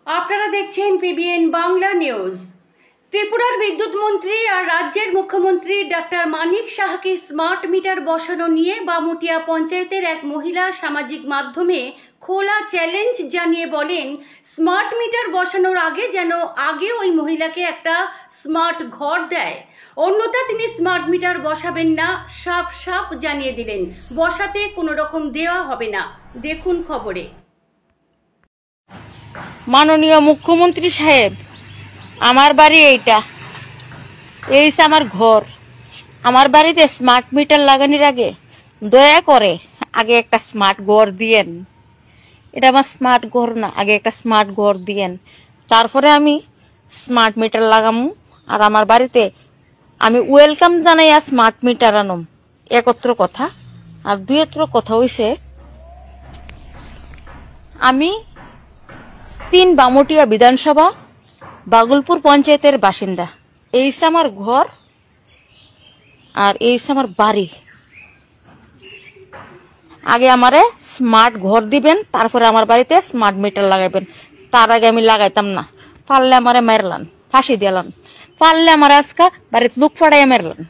আপনারা দেখছেন PBN Bangla news. ত্রিপুরার বিদ্যুৎ মন্ত্রী আর রাজ্যের মুখ্যমন্ত্রী ডাক্তার মানিক সাহাকে স্মার্ট মিটার বসানো নিয়ে বামুটিয়া পঞ্চায়েতের এক মহিলা সামাজিক মাধ্যমে খোলা চ্যালেঞ্জ জানিয়ে বলেন, স্মার্ট মিটার বসানোর আগে যেন ওই মহিলাকে একটা স্মার্ট ঘর দেয়, অন্যথা তিনি স্মার্ট মিটার বসাবেন না। সাফ জানিয়ে দিলেন বসাতে কোনো রকম দেওয়া হবে না। দেখুন খবরে। মাননীয় মুখ্যমন্ত্রী সাহেব, আমার বাড়ি এইটা, এই আমার ঘর। আমার বাড়িতে স্মার্ট মিটার লাগানোর আগে দয়া করে আগে একটা স্মার্ট ঘর দিয়েন। এটা আমার স্মার্ট ঘর না, আগে একটা স্মার্ট ঘর দিয়েন, তারপরে আমি স্মার্ট মিটার লাগামু। আর আমার বাড়িতে আমি ওয়েলকাম জানাই স্মার্ট মিটার আনম। একত্র কথা। আর দুইত্র কথা হইছে, আমি 3 বামুটিয়া বিধানসভা বাগলপুর পঞ্চায়েতের বাসিন্দা। এই আমার ঘর আর এই আমার বাড়ি। আগে আমারে স্মার্ট ঘর দিবেন, তারপরে আমার বাড়িতে স্মার্ট মিটার লাগাইবেন। তার আগে আমি লাগাইতাম না। পারলে আমারে মারলান, ফাঁসি দিলাম, পারলে আমার আজকা বাড়িতে লোক ফাড়াইয়া মারলান।